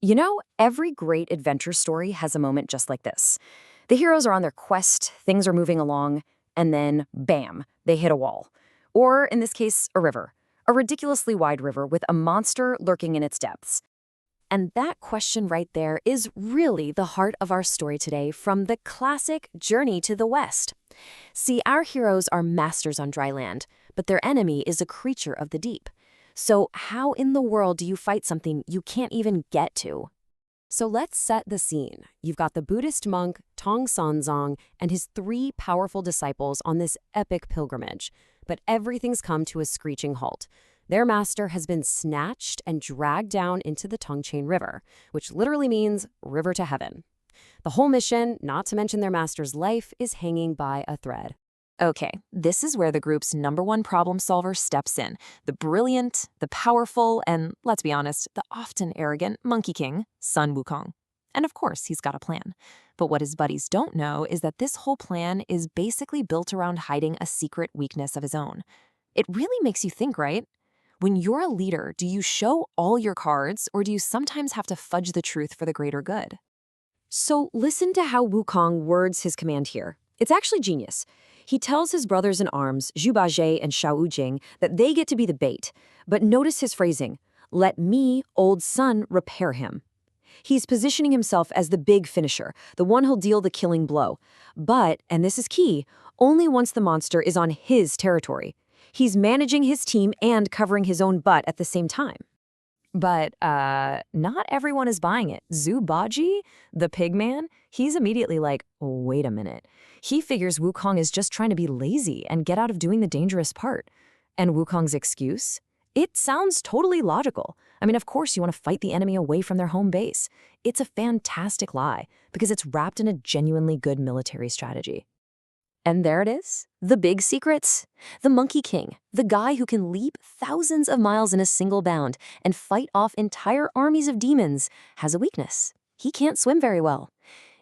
You know, every great adventure story has a moment just like this. The heroes are on their quest, things are moving along, and then, bam, they hit a wall. Or, in this case, a river. A ridiculously wide river with a monster lurking in its depths. And that question right there is really the heart of our story today from the classic Journey to the West. See, our heroes are masters on dry land, but their enemy is a creature of the deep. So how in the world do you fight something you can't even get to? So let's set the scene. You've got the Buddhist monk Tang Sanzang and his 3 powerful disciples on this epic pilgrimage. But everything's come to a screeching halt. Their master has been snatched and dragged down into the Tongtian River, which literally means river to heaven. The whole mission, not to mention their master's life, is hanging by a thread. Okay, this is where the group's #1 problem solver steps in. The brilliant, the powerful, and, let's be honest, the often arrogant Monkey King, Sun Wukong. And of course, he's got a plan. But what his buddies don't know is that this whole plan is basically built around hiding a secret weakness of his own. It really makes you think, right? When you're a leader, do you show all your cards, or do you sometimes have to fudge the truth for the greater good? So listen to how Wukong words his command here. It's actually genius. He tells his brothers in arms, Bajie and Wujing, that they get to be the bait. But notice his phrasing, "Let me, old Sun, repair him." He's positioning himself as the big finisher, the one who'll deal the killing blow. But, and this is key, only once the monster is on his territory. He's managing his team and covering his own butt at the same time. But not everyone is buying it. Bajie, the pig man, he's immediately like, wait a minute. He figures Wukong is just trying to be lazy and get out of doing the dangerous part. And Wukong's excuse? It sounds totally logical. I mean, of course you want to fight the enemy away from their home base. It's a fantastic lie because it's wrapped in a genuinely good military strategy. And there it is, the big secrets. The Monkey King, the guy who can leap thousands of miles in a single bound and fight off entire armies of demons, has a weakness. He can't swim very well.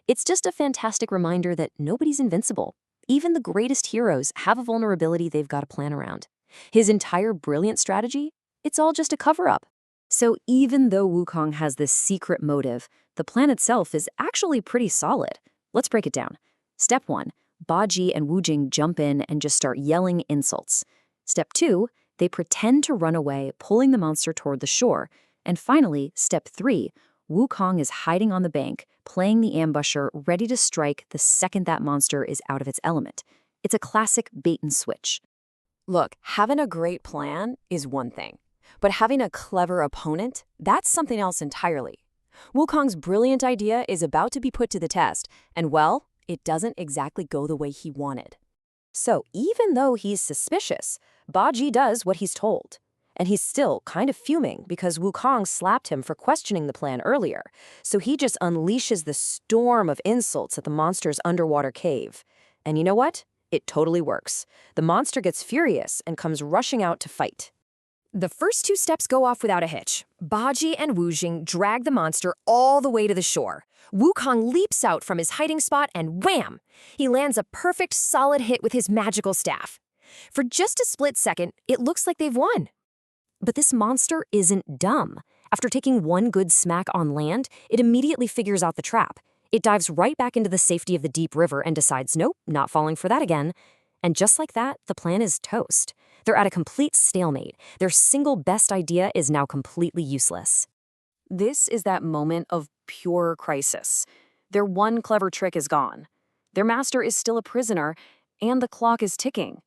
It's just a fantastic reminder that nobody's invincible. Even the greatest heroes have a vulnerability they've got to plan around. His entire brilliant strategy, it's all just a cover-up. So even though Wukong has this secret motive, the plan itself is actually pretty solid. Let's break it down. Step 1. Bajie and Wujing jump in and just start yelling insults. Step 2, they pretend to run away, pulling the monster toward the shore. And finally, step 3, Wukong is hiding on the bank, playing the ambusher, ready to strike the second that monster is out of its element. It's a classic bait and switch. Look, having a great plan is one thing, but having a clever opponent, that's something else entirely. Wukong's brilliant idea is about to be put to the test, and well, it doesn't exactly go the way he wanted. So even though he's suspicious, Bajie does what he's told. And he's still kind of fuming because Wukong slapped him for questioning the plan earlier. So he just unleashes the storm of insults at the monster's underwater cave. And you know what? It totally works. The monster gets furious and comes rushing out to fight. The first 2 steps go off without a hitch. Bajie and Wujing drag the monster all the way to the shore. Wukong leaps out from his hiding spot and wham! He lands a perfect solid hit with his magical staff. For just a split second, it looks like they've won. But this monster isn't dumb. After taking one good smack on land, it immediately figures out the trap. It dives right back into the safety of the deep river and decides, nope, not falling for that again. And just like that, the plan is toast. They're at a complete stalemate. Their single best idea is now completely useless. This is that moment of pure crisis. Their one clever trick is gone. Their master is still a prisoner, and the clock is ticking.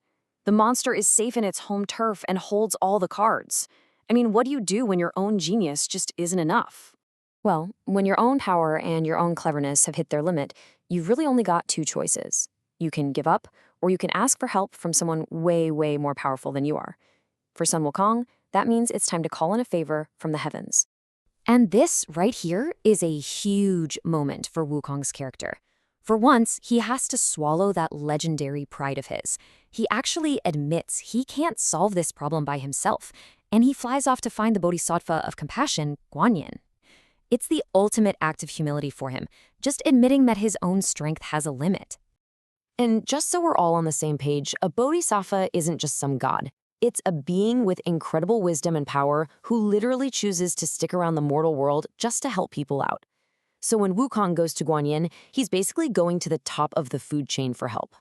The monster is safe in its home turf and holds all the cards. I mean, what do you do when your own genius just isn't enough? Well, when your own power and your own cleverness have hit their limit, you've really only got 2 choices. You can give up, or you can ask for help from someone way, way more powerful than you are. For Sun Wukong, that means it's time to call in a favor from the heavens. And this right here is a huge moment for Wukong's character. For once, he has to swallow that legendary pride of his. He actually admits he can't solve this problem by himself, and he flies off to find the Bodhisattva of compassion, Guanyin. It's the ultimate act of humility for him, just admitting that his own strength has a limit. And just so we're all on the same page, a bodhisattva isn't just some god. It's a being with incredible wisdom and power who literally chooses to stick around the mortal world just to help people out. So when Wukong goes to Guanyin, he's basically going to the top of the food chain for help.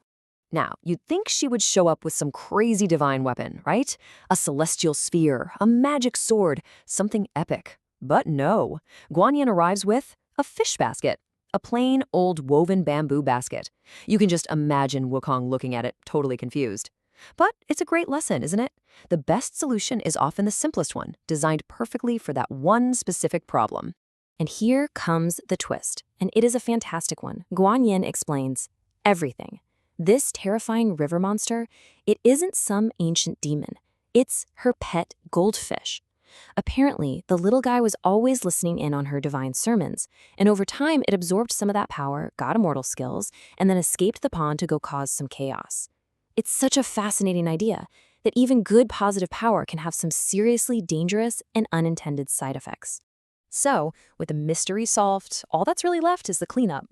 Now, you'd think she would show up with some crazy divine weapon, right? A celestial sphere, a magic sword, something epic. But no, Guanyin arrives with a fish basket, a plain old woven bamboo basket. You can just imagine Wukong looking at it, totally confused. But it's a great lesson, isn't it? The best solution is often the simplest one, designed perfectly for that one specific problem. And here comes the twist, and it is a fantastic one. Guanyin explains everything. This terrifying river monster, it isn't some ancient demon. It's her pet goldfish. Apparently, the little guy was always listening in on her divine sermons, and over time it absorbed some of that power, got immortal skills, and then escaped the pond to go cause some chaos. It's such a fascinating idea that even good positive power can have some seriously dangerous and unintended side effects. So, with the mystery solved, all that's really left is the cleanup.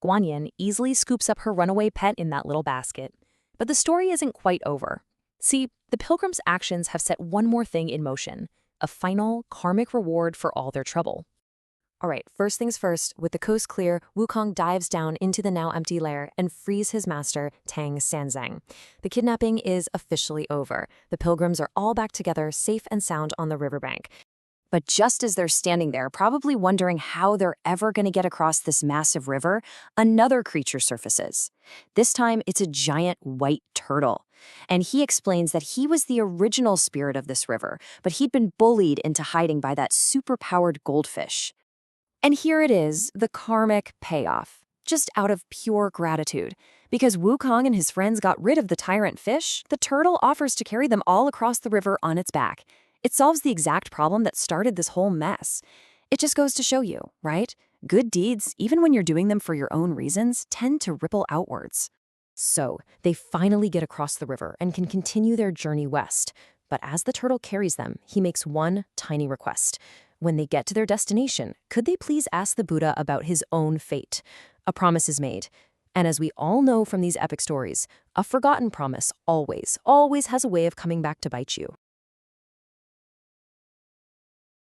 Guanyin easily scoops up her runaway pet in that little basket. But the story isn't quite over. See, the pilgrims' actions have set one more thing in motion, a final karmic reward for all their trouble. All right, first things first, with the coast clear, Wukong dives down into the now empty lair and frees his master, Tang Sanzang. The kidnapping is officially over. The pilgrims are all back together, safe and sound on the riverbank. But just as they're standing there, probably wondering how they're ever going to get across this massive river, another creature surfaces. This time, it's a giant white turtle. And he explains that he was the original spirit of this river, but he'd been bullied into hiding by that super-powered goldfish. And here it is, the karmic payoff, just out of pure gratitude. Because Wukong and his friends got rid of the tyrant fish, the turtle offers to carry them all across the river on its back. It solves the exact problem that started this whole mess. It just goes to show you, right? Good deeds, even when you're doing them for your own reasons, tend to ripple outwards. So, they finally get across the river and can continue their journey west. But as the turtle carries them, he makes one tiny request. When they get to their destination, could they please ask the Buddha about his own fate? A promise is made. And as we all know from these epic stories, a forgotten promise always has a way of coming back to bite you.